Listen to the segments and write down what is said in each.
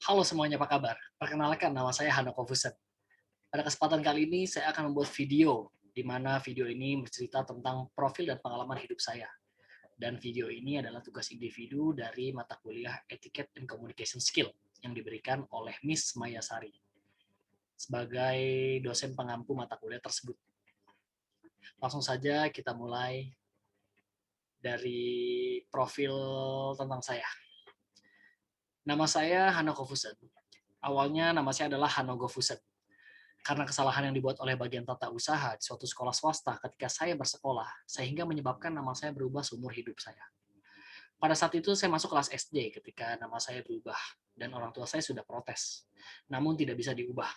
Halo semuanya, apa kabar? Perkenalkan, nama saya Hano Kofusen. Pada kesempatan kali ini, saya akan membuat video, di mana video ini bercerita tentang profil dan pengalaman hidup saya. Dan video ini adalah tugas individu dari mata kuliah Etiquette and Communication Skill yang diberikan oleh Miss Maya Sari sebagai dosen pengampu mata kuliah tersebut. Langsung saja kita mulai dari profil tentang saya. Nama saya Hano Kofusen. Awalnya nama saya adalah Hano Gofusen. Karena kesalahan yang dibuat oleh bagian tata usaha di suatu sekolah swasta ketika saya bersekolah, sehingga menyebabkan nama saya berubah seumur hidup saya. Pada saat itu saya masuk kelas SD ketika nama saya berubah, dan orang tua saya sudah protes. Namun tidak bisa diubah.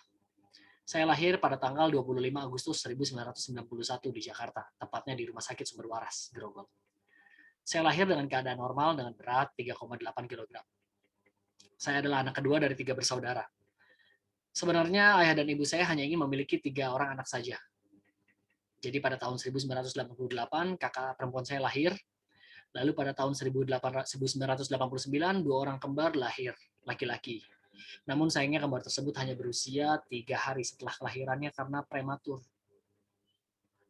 Saya lahir pada tanggal 25 Agustus 1991 di Jakarta, tepatnya di Rumah Sakit Sumber Waras, Grogol. Saya lahir dengan keadaan normal dengan berat 3,8 kg. Saya adalah anak kedua dari 3 bersaudara. Sebenarnya ayah dan ibu saya hanya ingin memiliki 3 orang anak saja. Jadi pada tahun 1988 kakak perempuan saya lahir, lalu pada tahun 1989 2 orang kembar lahir, laki-laki. Namun sayangnya kembar tersebut hanya berusia 3 hari setelah kelahirannya karena prematur.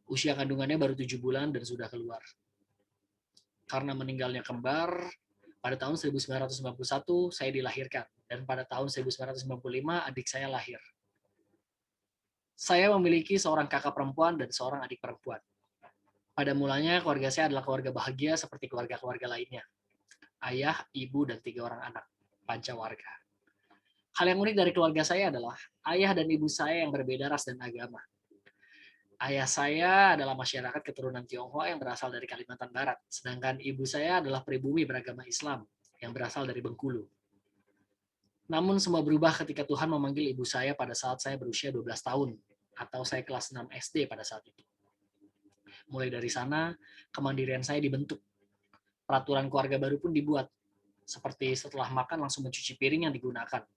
Usia kandungannya baru 7 bulan dan sudah keluar. Karena meninggalnya kembar, pada tahun 1991 saya dilahirkan, dan pada tahun 1995 adik saya lahir. Saya memiliki seorang kakak perempuan dan seorang adik perempuan. Pada mulanya keluarga saya adalah keluarga bahagia seperti keluarga-keluarga lainnya. Ayah, ibu, dan 3 orang anak. Pancawarga. Hal yang unik dari keluarga saya adalah ayah dan ibu saya yang berbeda ras dan agama. Ayah saya adalah masyarakat keturunan Tionghoa yang berasal dari Kalimantan Barat, sedangkan ibu saya adalah pribumi beragama Islam yang berasal dari Bengkulu. Namun semua berubah ketika Tuhan memanggil ibu saya pada saat saya berusia 12 tahun, atau saya kelas 6 SD pada saat itu. Mulai dari sana, kemandirian saya dibentuk. Peraturan keluarga baru pun dibuat, seperti setelah makan langsung mencuci piring yang digunakan.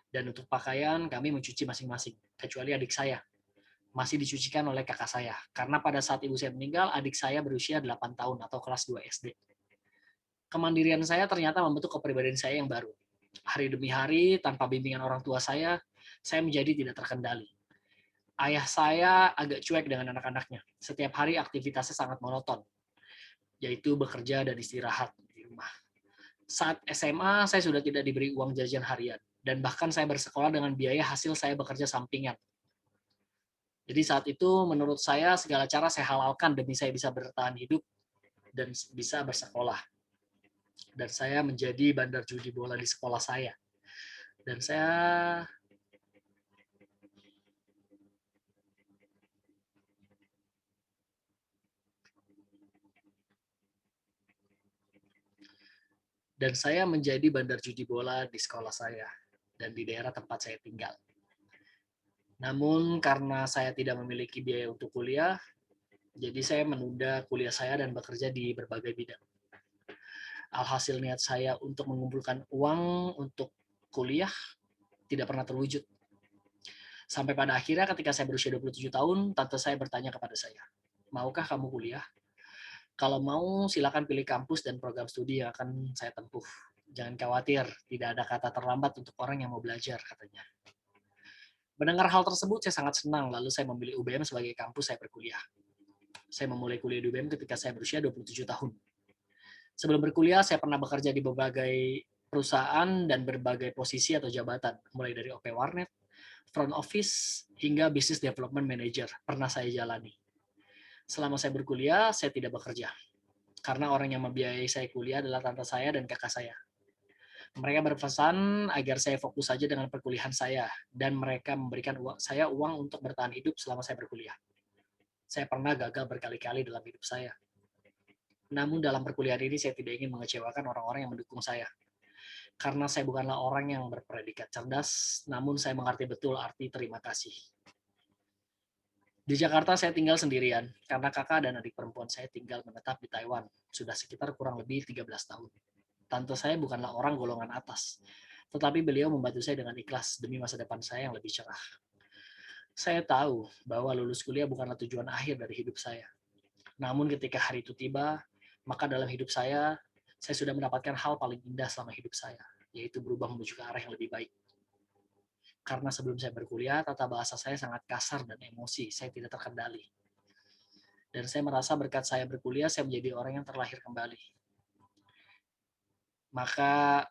Dan untuk pakaian, kami mencuci masing-masing, kecuali adik saya. Masih dicucikan oleh kakak saya, karena pada saat ibu saya meninggal, adik saya berusia 8 tahun atau kelas 2 SD. Kemandirian saya ternyata membentuk kepribadian saya yang baru. Hari demi hari, tanpa bimbingan orang tua saya menjadi tidak terkendali. Ayah saya agak cuek dengan anak-anaknya. Setiap hari aktivitasnya sangat monoton, yaitu bekerja dan istirahat di rumah. Saat SMA, saya sudah tidak diberi uang jajan harian, dan bahkan saya bersekolah dengan biaya hasil saya bekerja sampingan. Jadi saat itu, menurut saya, segala cara saya halalkan demi saya bisa bertahan hidup dan bisa bersekolah. Dan saya menjadi bandar judi bola di sekolah saya. Dan saya menjadi bandar judi bola di sekolah saya dan di daerah tempat saya tinggal. Namun karena saya tidak memiliki biaya untuk kuliah, jadi saya menunda kuliah saya dan bekerja di berbagai bidang. Alhasil niat saya untuk mengumpulkan uang untuk kuliah tidak pernah terwujud. Sampai pada akhirnya ketika saya berusia 27 tahun, tante saya bertanya kepada saya, maukah kamu kuliah? Kalau mau, silakan pilih kampus dan program studi yang akan saya tempuh. Jangan khawatir, tidak ada kata terlambat untuk orang yang mau belajar, katanya. Mendengar hal tersebut, saya sangat senang, lalu saya memilih UBM sebagai kampus saya berkuliah. Saya memulai kuliah di UBM ketika saya berusia 27 tahun. Sebelum berkuliah, saya pernah bekerja di berbagai perusahaan dan berbagai posisi atau jabatan, mulai dari OP Warnet, front office, hingga business development manager, pernah saya jalani. Selama saya berkuliah, saya tidak bekerja, karena orang yang membiayai saya kuliah adalah tante saya dan kakak saya. Mereka berpesan agar saya fokus saja dengan perkuliahan saya, dan mereka memberikan saya uang untuk bertahan hidup selama saya berkuliah. Saya pernah gagal berkali-kali dalam hidup saya. Namun dalam perkuliahan ini saya tidak ingin mengecewakan orang-orang yang mendukung saya. Karena saya bukanlah orang yang berpredikat cerdas, namun saya mengerti betul arti terima kasih. Di Jakarta saya tinggal sendirian, karena kakak dan adik perempuan saya tinggal menetap di Taiwan, sudah sekitar kurang lebih 13 tahun. Tante saya bukanlah orang golongan atas, tetapi beliau membantu saya dengan ikhlas demi masa depan saya yang lebih cerah. Saya tahu bahwa lulus kuliah bukanlah tujuan akhir dari hidup saya. Namun ketika hari itu tiba, maka dalam hidup saya sudah mendapatkan hal paling indah selama hidup saya. yaitu berubah menuju ke arah yang lebih baik. Karena sebelum saya berkuliah, tata bahasa saya sangat kasar dan emosi, saya tidak terkendali. Dan saya merasa berkat saya berkuliah, saya menjadi orang yang terlahir kembali. Maka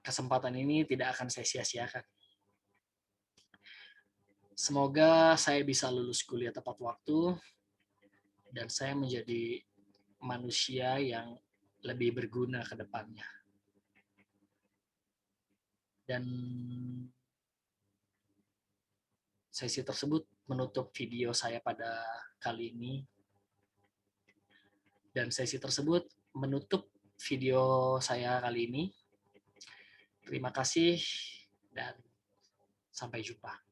kesempatan ini tidak akan saya sia-siakan. Semoga saya bisa lulus kuliah tepat waktu, dan saya menjadi manusia yang lebih berguna ke depannya. Dan sesi tersebut menutup video saya pada kali ini. Dan sesi tersebut menutup video saya kali ini. Terima kasih dan sampai jumpa.